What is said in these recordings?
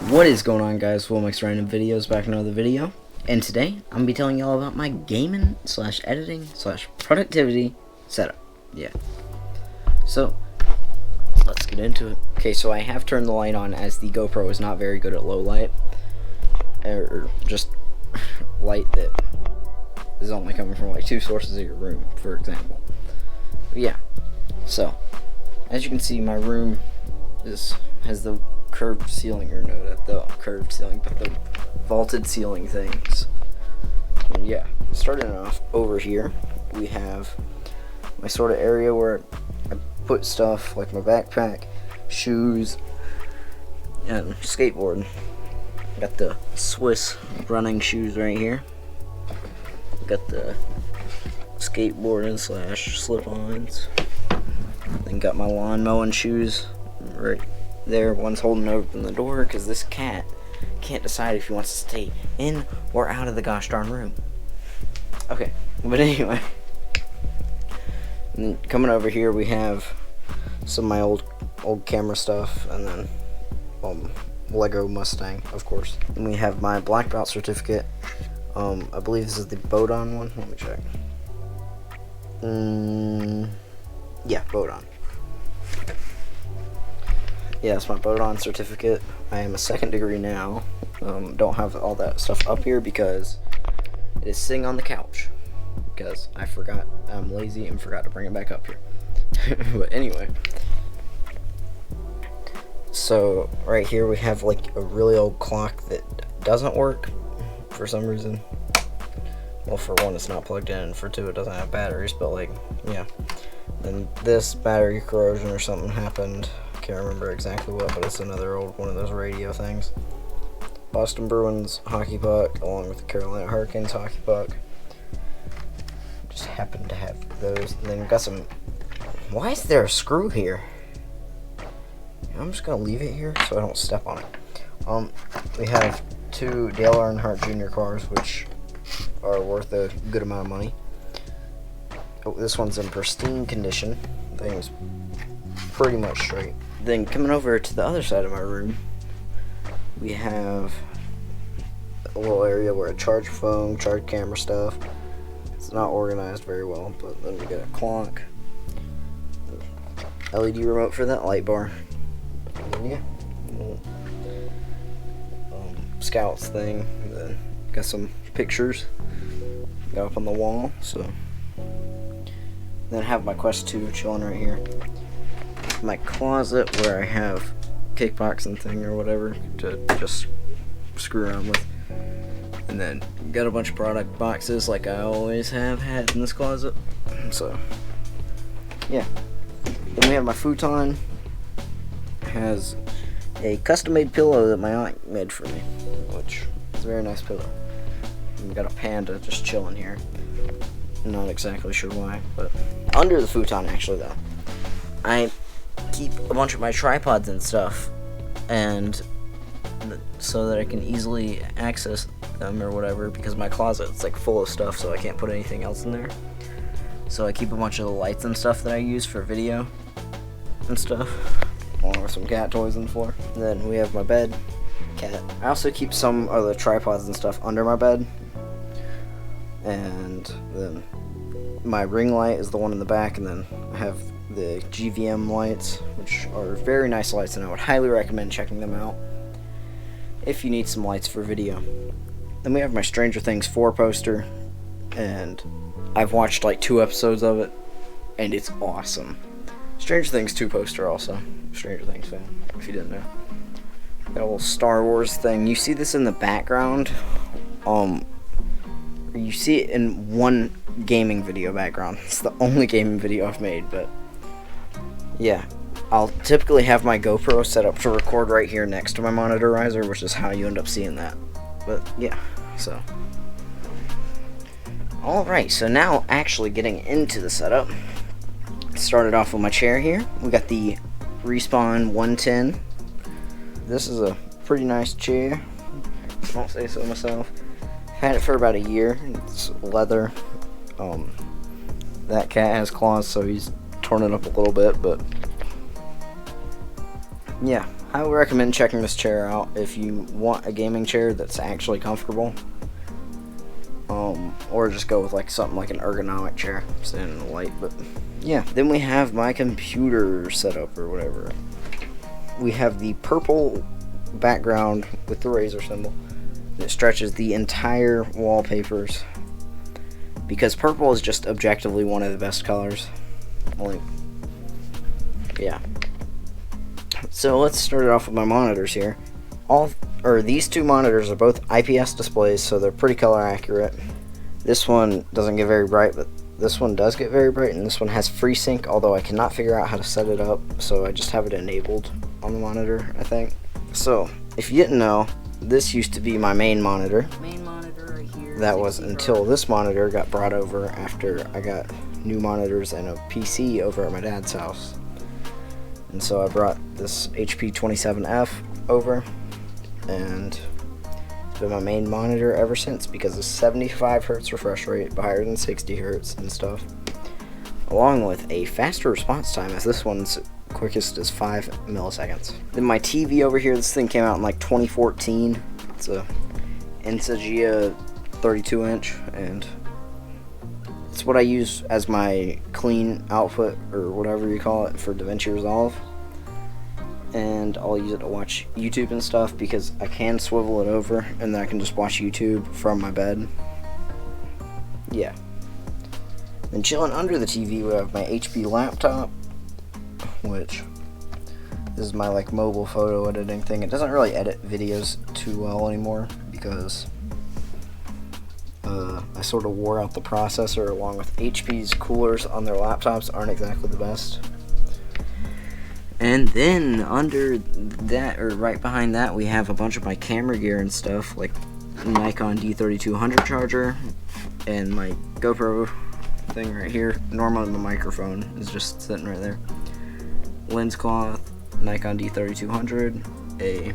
What is going on, guys? Will Makes Random Videos back in another video, and today I'm gonna be telling you all about my gaming / editing / productivity setup. Yeah. So let's get into it. Okay, so I have turned the light on as the GoPro is not very good at low light, or just light that is only coming from like 2 sources of your room, for example. But yeah. So as you can see, my room has the curved ceiling, or no, not the curved ceiling, but the vaulted ceiling things. And yeah, starting off over here, we have my sort of area where I put stuff like my backpack, shoes, and skateboard. Got the Swiss running shoes right here. Got the skateboarding / slip-ons. Then got my lawn mowing shoes right there. One's holding open the door because this cat can't decide if he wants to stay in or out of the gosh darn room. Okay, but anyway, and then coming over here we have some of my old camera stuff, and then Lego Mustang, of course. And we have my black belt certificate. I believe this is the Bodon one. Let me check. Yeah, Bodon. Yeah, it's my Bodon certificate. I am a 2nd degree now. Don't have all that stuff up here because it is sitting on the couch. Because I'm lazy and forgot to bring it back up here. But anyway. So, right here we have like a really old clock that doesn't work for some reason. Well, for one, it's not plugged in, and for two, it doesn't have batteries, but like, yeah. Then this battery corrosion or something happened. Can't remember exactly what, but it's another old one of those radio things. Boston Bruins hockey puck, along with the Carolina Hurricanes hockey puck. Just happened to have those. And then we got some. Why is there a screw here? I'm just gonna leave it here so I don't step on it. We have 2 Dale Earnhardt Jr. cars, which are worth a good amount of money. Oh, this one's in pristine condition. Thing's pretty much straight. Then coming over to the other side of my room, we have a little area where I charge phone, charge camera stuff. It's not organized very well, but then we got a clock, LED remote for that light bar, and then yeah, little, Scouts thing. Then got some pictures got up on the wall. So then I have my Quest 2 chilling right here. My closet where I have kickboxing thing or whatever to just screw around with, and then got a bunch of product boxes like I always have had in this closet. So yeah, then we have my futon. It has a custom made pillow that my aunt made for me, which is a very nice pillow. And we got a panda just chilling here. Not exactly sure why, but under the futon actually though, I keep a bunch of my tripods and stuff, and so that I can easily access them or whatever, because my closet's like full of stuff, so I can't put anything else in there. So I keep a bunch of the lights and stuff that I use for video and stuff, along with some cat toys on the floor. And then we have my bed, cat. I also keep some of the tripods and stuff under my bed, and then my ring light is the one in the back, and then I have the GVM lights, which are very nice lights, and I would highly recommend checking them out if you need some lights for video. Then we have my Stranger Things 4 poster, and I've watched like 2 episodes of it, and it's awesome. Stranger Things 2 poster also. Stranger Things fan, if you didn't know. Got a little Star Wars thing. You see this in the background. You see it in one gaming video background. It's the only gaming video I've made, but yeah, I'll typically have my GoPro set up to record right here next to my monitor riser, which is how you end up seeing that. But yeah, so alright, so now actually getting into the setup. Started off with my chair here. We got the Respawn 110. This is a pretty nice chair, if I don't say so myself. Had it for about a year. It's leather. That cat has claws, so he's torn it up a little bit, but yeah, I would recommend checking this chair out if you want a gaming chair that's actually comfortable. Or just go with like something like an ergonomic chair, sitting in the light. But yeah, then we have my computer setup or whatever. We have the purple background with the razor symbol. It stretches the entire wallpapers because purple is just objectively one of the best colors. Yeah. So let's start it off with my monitors here. These two monitors are both IPS displays, so they're pretty color accurate. This one doesn't get very bright, but this one does get very bright, and this one has FreeSync, although I cannot figure out how to set it up, so I just have it enabled on the monitor, I think. So, if you didn't know, this used to be my main monitor. Main monitor right here. That was until this monitor got brought over after I got new monitors and a PC over at my dad's house. And so I brought this HP 27F over, and it's been my main monitor ever since because of 75 Hz refresh rate, higher than 60 Hz and stuff, along with a faster response time, as this one's quickest is 5 milliseconds. Then my TV over here, this thing came out in like 2014. It's a Insagia 32-inch, and it's what I use as my clean output, or whatever you call it, for Davinci Resolve. And I'll use it to watch YouTube and stuff because I can swivel it over and then I can just watch YouTube from my bed. Yeah. Then chilling under the TV we have my HP laptop, which is my like mobile photo editing thing. It doesn't really edit videos too well anymore because I sort of wore out the processor, along with HP's coolers on their laptops aren't exactly the best. And then under that, or right behind that, we have a bunch of my camera gear and stuff, like Nikon D3200 charger and my GoPro thing right here. Normally my microphone is just sitting right there. Lens cloth, Nikon D3200, a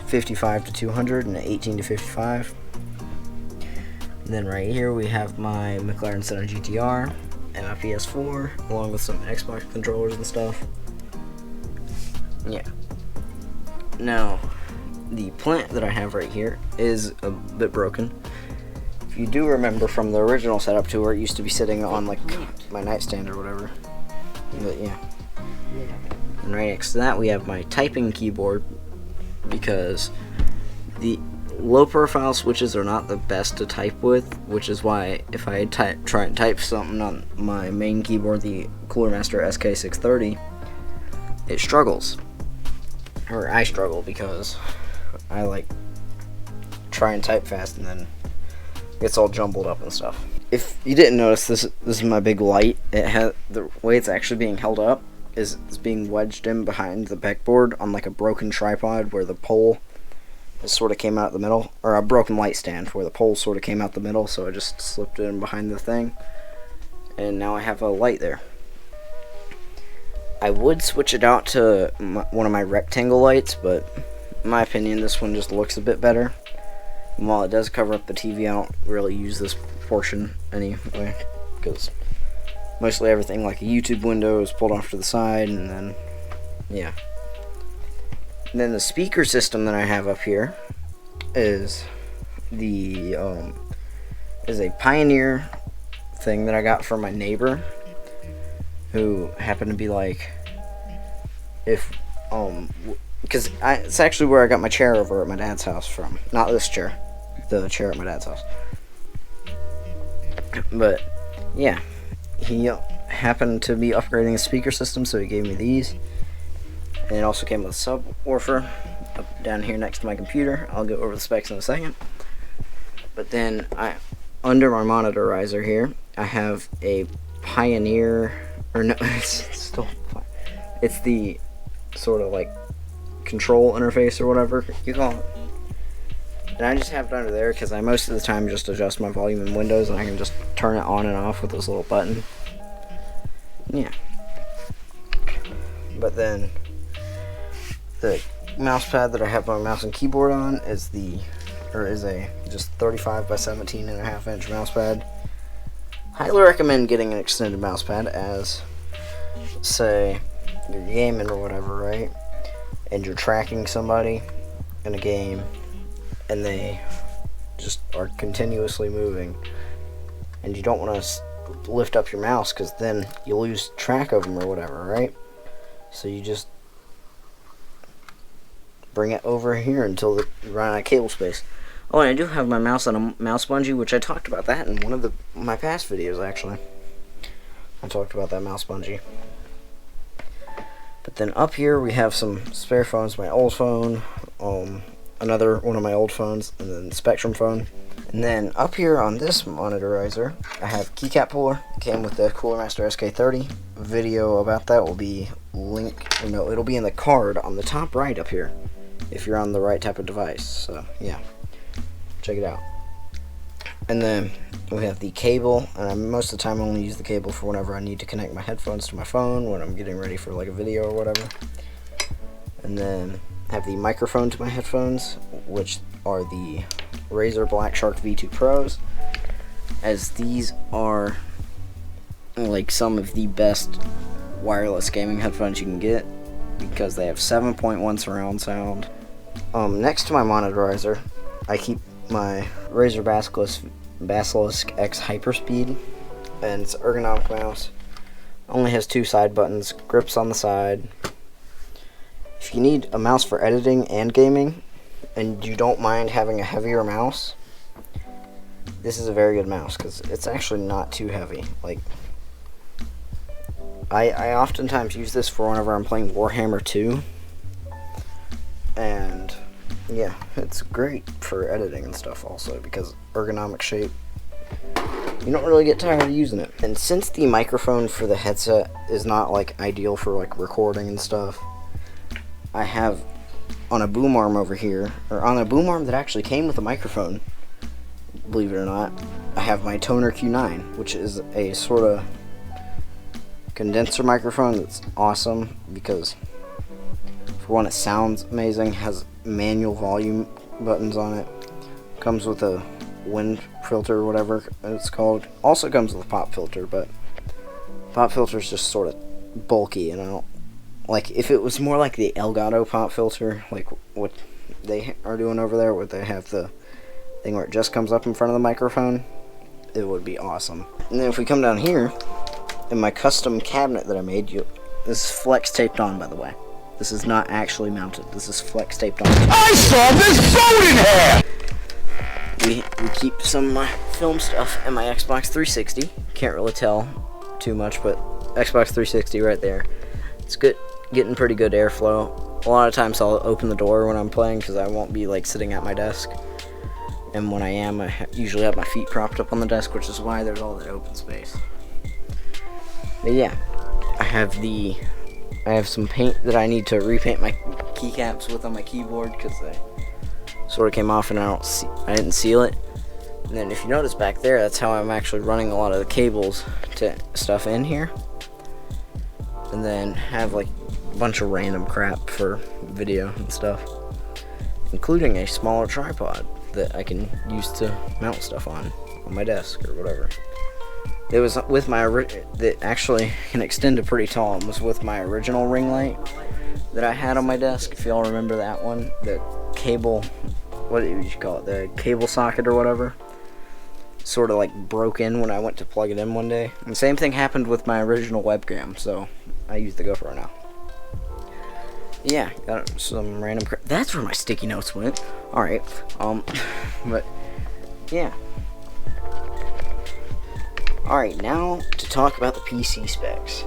55-200 and an 18-55. And then right here we have my McLaren Senna GTR and my PS4, along with some Xbox controllers and stuff. Yeah. Now, the plant that I have right here is a bit broken. If you do remember from the original setup to where it used to be sitting on like my nightstand or whatever. But yeah. And right next to that we have my typing keyboard, because the low profile switches are not the best to type with, which is why if I try and type something on my main keyboard, the Cooler Master SK630, it struggles. Or I struggle because I like try and type fast and then it gets all jumbled up and stuff. If you didn't notice, this is my big light. It has the way it's actually being held up is it's being wedged in behind the backboard on like a broken tripod where the pole sort of came out the middle, or a broken light stand where the pole sort of came out the middle, so I just slipped it in behind the thing and now I have a light there. I would switch it out to one of my rectangle lights, but in my opinion this one just looks a bit better. And while it does cover up the TV, I don't really use this portion anyway, because mostly everything like a YouTube window is pulled off to the side, and then yeah. And then the speaker system that I have up here is the is a Pioneer thing that I got from my neighbor, who happened to be like, because it's actually where I got my chair over at my dad's house from. Not this chair, the chair at my dad's house. But yeah, he happened to be upgrading his speaker system, so he gave me these. And it also came with a subwoofer up down here next to my computer. I'll go over the specs in a second. But then under my monitor riser here, I have a Pioneer, or no, it's the sort of like control interface or whatever you call it. And I just have it under there because I most of the time just adjust my volume in Windows, and I can just turn it on and off with this little button. Yeah. But then the mouse pad that I have my mouse and keyboard on is a just 35 by 17.5 inch mouse pad. Highly recommend getting an extended mouse pad, as say you're gaming or whatever, right? and you're tracking somebody in a game and they just are continuously moving, and you don't want to lift up your mouse because then you lose track of them or whatever, right? So you just bring it over here until you run out of cable space. Oh, and I do have my mouse on a mouse bungee, which I talked about that in one of my past videos, actually. I talked about that mouse bungee. But then up here we have some spare phones, my old phone, another one of my old phones, and then the Spectrum phone. And then up here on this monitorizer, I have keycap puller. It came with the Cooler Master SK30. Video about that will be it'll be in the card on the top right up here, if you're on the right type of device. So yeah, check it out. And then we have the cable, and most of the time I only use the cable for whenever I need to connect my headphones to my phone when I'm getting ready for like a video or whatever. And then I have the microphone to my headphones, which are the Razer Black Shark V2 Pros, as these are like some of the best wireless gaming headphones you can get because they have 7.1 surround sound. Next to my monitorizer, I keep my Razer Basilisk X Hyperspeed, and it's an ergonomic mouse. Only has 2 side buttons, grips on the side. If you need a mouse for editing and gaming, and you don't mind having a heavier mouse, this is a very good mouse because it's actually not too heavy. Like, I oftentimes use this for whenever I'm playing Warhammer 2, and yeah, it's great for editing and stuff also because ergonomic shape. You don't really get tired of using it. And since the microphone for the headset is not like ideal for like recording and stuff, I have on a boom arm over here, or on a boom arm that actually came with a microphone, believe it or not, I have my Toner Q9, which is a sort of condenser microphone that's awesome because, for one, it sounds amazing, has manual volume buttons on it, comes with a wind filter or whatever it's called, also comes with a pop filter, but pop filter is just sort of bulky, and I don't like. If it was more like the Elgato pop filter, like what they are doing over there, where they have the thing where it just comes up in front of the microphone, it would be awesome. And then if we come down here, in my custom cabinet that I made, this is flex taped on, by the way. This is not actually mounted. This is flex taped on. I saw this phone in here! We keep some of my film stuff and my Xbox 360. Can't really tell too much, but Xbox 360 right there. It's good, getting pretty good airflow. A lot of times I'll open the door when I'm playing because I won't be like sitting at my desk. And when I am, I usually have my feet propped up on the desk, which is why there's all that open space. But yeah, I have some paint that I need to repaint my keycaps with on my keyboard because they sort of came off and I didn't seal it. And then if you notice back there, that's how I'm actually running a lot of the cables to stuff in here. And then have like a bunch of random crap for video and stuff, including a smaller tripod that I can use to mount stuff on my desk or whatever. It was with my that actually can extend to pretty tall. It was with my original ring light that I had on my desk. If y'all remember that one, the cable, what did you call it? The cable socket or whatever, sort of like broke in when I went to plug it in one day. And the same thing happened with my original webcam, so I use the GoPro now. Yeah, got some random crap. That's where my sticky notes went. Alright, but yeah. Alright, now to talk about the PC specs.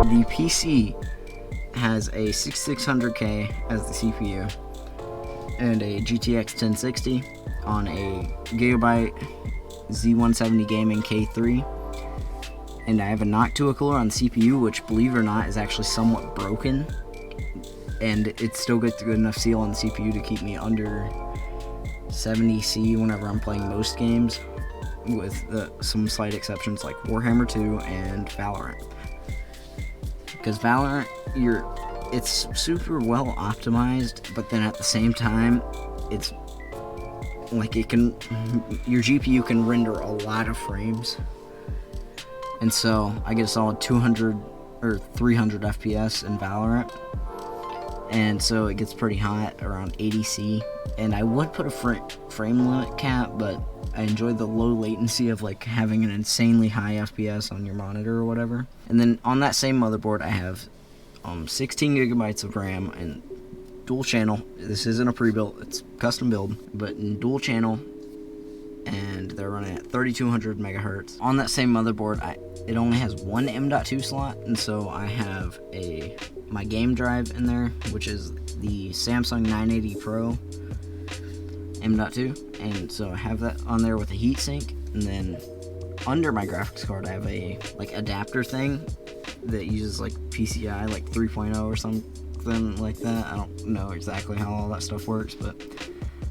The PC has a 6600K as the CPU and a GTX 1060 on a Gigabyte Z170 Gaming K3. And I have a Noctua cooler on the CPU, which, believe it or not, is actually somewhat broken. And it still gets good enough seal on the CPU to keep me under 70C whenever I'm playing most games, with some slight exceptions like Warhammer 2 and Valorant. Because Valorant, it's super well optimized, but then at the same time, it's like your GPU can render a lot of frames. And so I get a solid 200 or 300 FPS in Valorant, and so it gets pretty hot around 80C. And I would put a frame limit cap, but I enjoy the low latency of like having an insanely high FPS on your monitor or whatever. And then on that same motherboard, I have 16 gigabytes of RAM and dual channel. This isn't a pre-built, it's custom build, but in dual channel, and they're running at 3200 megahertz. On that same motherboard, it only has one M.2 slot, and so I have my game drive in there, which is the Samsung 980 Pro M.2, and so I have that on there with a heatsink. And then under my graphics card, I have a like adapter thing that uses like PCI like 3.0 or something like that. I don't know exactly how all that stuff works, but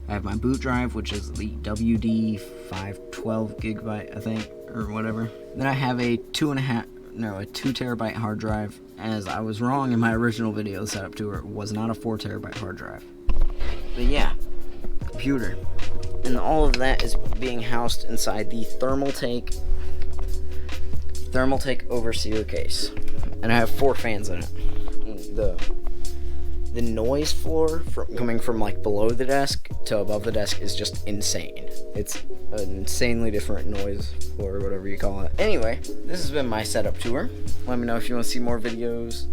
I have my boot drive, which is the WD512 gigabyte, I think, or whatever. Then I have a 2 terabyte hard drive, as I was wrong in my original video setup tour. It was not a 4 terabyte hard drive. But yeah, computer. And all of that is being housed inside the Thermaltake overseer case. And I have 4 fans in it. The noise floor coming from like below the desk to above the desk is just insane. It's an insanely different noise floor, or whatever you call it. Anyway, this has been my setup tour. Let me know if you want to see more videos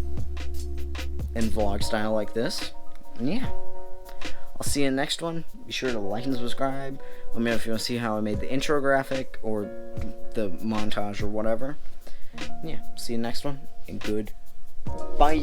in vlog style like this. And yeah, I'll see you in the next one. Be sure to like and subscribe. Let me know if you want to see how I made the intro graphic or the montage or whatever. And yeah, see you in the next one, and good bye.